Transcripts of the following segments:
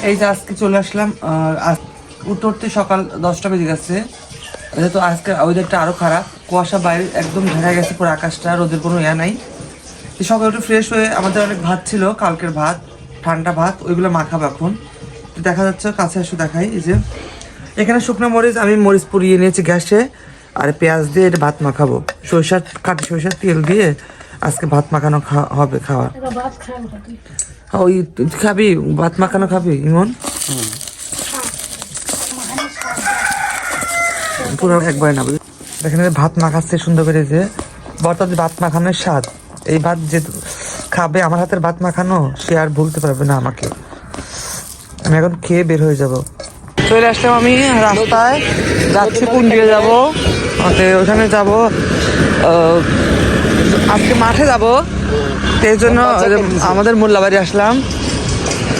এই যে আজকে চলে আসলাম, উঠতে সকাল 10টা বেজে গেছে। যেহেতু আজকে ওয়েদারটা আরও খারাপ, কুয়াশা বাইরে একদম ঝেড়ে গেছে পুরো আকাশটা, রোদের কোনো ইয়া নাই। সকালে একটু ফ্রেশ হয়ে আমাদের অনেক ভাত ছিল, কালকের ভাত, ঠান্ডা ভাত, ওইগুলো মাখাবো এখন। দেখা যাচ্ছে কাছে এসে দেখাই, এই যে এখানে শুকনো মরিচ, আমি মরিচ পুড়িয়ে নিয়েছি গ্যাসে, আর পেঁয়াজ দিয়ে এটা ভাত মাখাবো, সরিষার কাটি সরিষার তেল দিয়ে আজকে ভাত মাখানো হবে খাওয়া। ওই তুই খাবি ভাত মাখানো খাবি ইমন? পুরো একবার না, দেখেন ভাত মাখাচ্ছে সুন্দর করে, যে বর্তমান ভাত মাখানোর স্বাদ। এই ভাত যে খাবে আমার হাতের ভাত মাখানো, সে আর ভুলতে পারবে না আমাকে। আমি এখন খেয়ে বের হয়ে যাব। চলে আসলাম আমি রাস্তায়, যাচ্ছি কুন্ডিয়ে যাব, ওখানে যাব, আজকে মাঠে যাব, এই জন্য আমাদের মোল্লাবাড়ি আসলাম।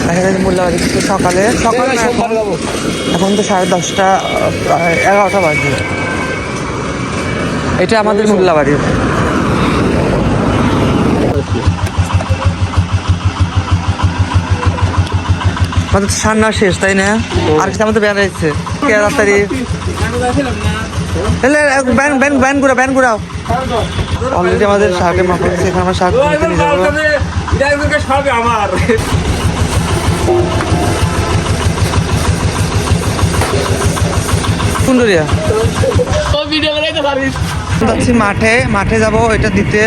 দেখা যায় মোল্লাবাড়ি সকালে সকালে এখন তো 10:30, 11টা বাজে। এটা আমাদের মোল্লাবাড়ি। আমাদের সান্না শেষ, তাই না? আর কিছু আমাদের ব্যান রয়েছে তাড়াতাড়ি, ব্যান ঘুরাও। অলরেডি আমাদের শাকের মাপা হচ্ছে, এখানে আমরা শাক নিয়ে যাবো। কুন্ডুরিয়া যাচ্ছি মাঠে যাবো এটা দিতে।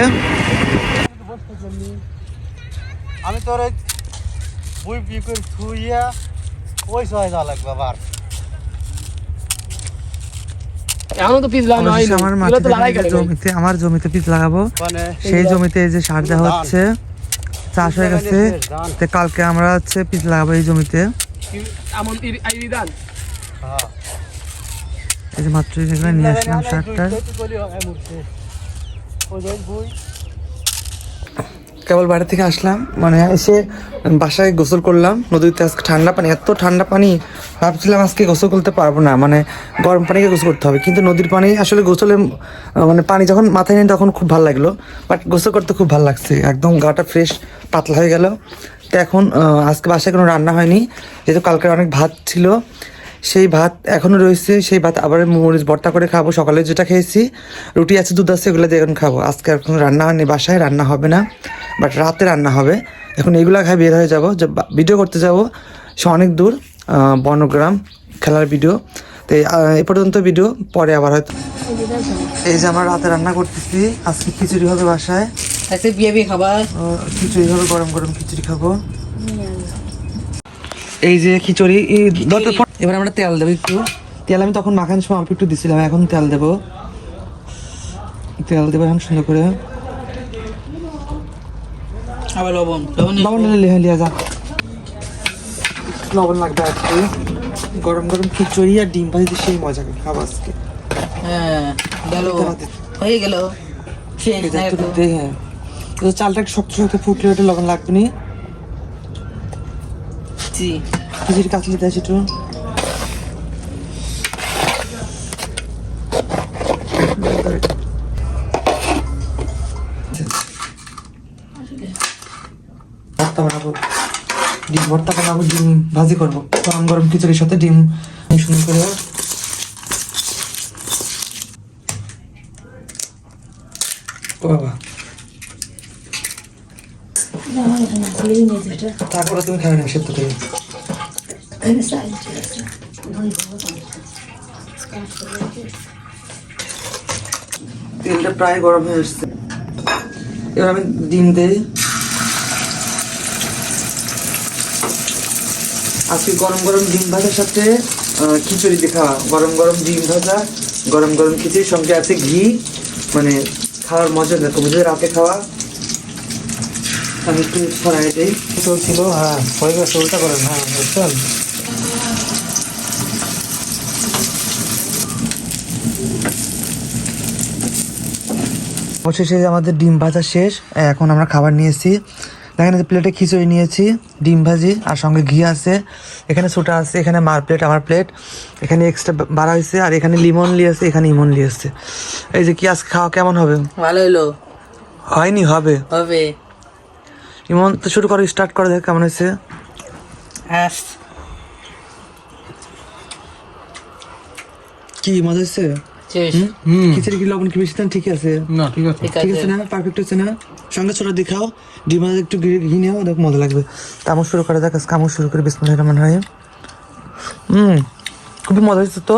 আমি তোর বই বি করে থুইয়া ওই সহায় যাওয়া লাগবে আবার। এখনো তো পিস লাগানো হয়নি। আমার জমিতে পিস লাগাবো, সেই জমিতে এই যে সার দেওয়া হচ্ছে, চাষ হয়ে গেছে। কালকে আমরা হচ্ছে পিস লাগাবো এই জমিতে। এই যে মাত্র নিয়ে আসলাম সারটা। কেবল বাড়ি থেকে আসলাম, মানে এসে বাসায় গোসল করলাম নদীতে। আজকে ঠান্ডা পানি, এত ঠান্ডা পানি, ভাবছিলাম আজকে গোসল করতে পারবো না, মানে গরম পানিকে গোসল করতে হবে। কিন্তু নদীর পানি আসলে গোসলে, মানে পানি যখন মাথায় নেই তখন খুব ভালো লাগলো, বাট গোসল করতে খুব ভালো লাগছে, একদম গাটা ফ্রেশ পাতলা হয়ে গেল। তো এখন আজকে বাসায় কোনো রান্না হয়নি, যেহেতু কালকের অনেক ভাত ছিল, সেই ভাত এখনও রয়েছে, সেই ভাত আবার মরিচ ভর্তা করে খাবো। সকালে যেটা খেয়েছি, রুটি আছে, দুধ আছে, এগুলো দিয়ে এখন খাবো। আজকে আর কোনো রান্না হয়নি, বাসায় রান্না হবে না, বাট রাতে রান্না হবে। এখন এগুলো খাই বের হয়ে যাবো, যে ভিডিও করতে যাব, সে অনেক দূর, বনগ্রাম, খেলার ভিডিও। তো এই পর্যন্ত ভিডিও, পরে আবার হয়তো। এই যে আমরা রাতে রান্না করতেছি, আজকে খিচুড়ি হবে বাসায়, খিচুড়ি হবে, গরম গরম খিচুড়ি খাবো। এই যে খিচুড়ি, এবার আমরা তেল দেবো একটু। তেল আমি তখন মাখানোর সময় অল্প একটু দিছিলাম, এখন তেল দেবো এখন সুন্দর করে। লবণ লিয়া যা, লবণ লাগবে আজকে। গরম গরম খিচুড়ি আর ডিম ভাজি সেই মজা খাবো আজকে। হয়ে গেল। হ্যাঁ, চালটা একটু শক্ত শক্ত ফুটলে ওটা লবণ লাগবে নি। খিচুড়ি কাটলে দেয় একটু। ভর্তা বানাবো, ডিম ভর্তা বানাবো, ডিম ভাজি করবো গরম গরম খিচুড়ির সাথে ডিম সুন্দর করে। বাবা তারপরে তুমি খাবে না সেদ্ধ করে। তেলটা প্রায় গরম হয়ে এসছে, এবার আমি ডিম দিই। আজকে গরম গরম ডিম ভাজার সাথে খিচুড়ি দিয়ে খাওয়া, গরম গরম ডিম ভাজা, গরম গরম খিচুড়ির সঙ্গে আছে ঘি, মানে খাওয়ার মজা দেখো, বুঝে রাতে খাওয়া। আমি একটু ছড়াই দিই, চলছিল। হ্যাঁ হয়ে গেছে, উল্টা করেন। হ্যাঁ চল। অবশেষে আমাদের ডিম ভাজা শেষ, এখন আমরা খাবার নিয়েছি। দেখেন প্লেটে খিচুড়ি নিয়েছি, ডিম ভাজি, আর সঙ্গে ঘি আছে, এখানে ছোটা আছে, এখানে মার প্লেট, আমার প্লেট, এখানে এক্সট্রা বাড়া হয়েছে, আর এখানে লিমন লিয়েছে, এখানে ইমন লিয়েছে। এই যে কি আজকে খাওয়া কেমন হবে? ভালো হলো। হয়নি, হবে। ইমন তো শুরু করো, স্টার্ট করে দেখ কেমন হয়েছে। কি মজা হচ্ছে? শেষ। খিচুড়ি কি লবণ কি বেশি দেন? ঠিক আছে, না ঠিক আছে ঠিক ঠিক আছে। আছে না? পারফেক্ট হচ্ছে না? সঙ্গে ছোলা দিয়ে খাও, ডিম আলু একটু ঘি নেও, দেখ মজা লাগবে। কামড় শুরু করা যাক, কামড় শুরু করে বিসমিল্লাহির রহমানির রহিম। খুবই মজা হচ্ছে তো।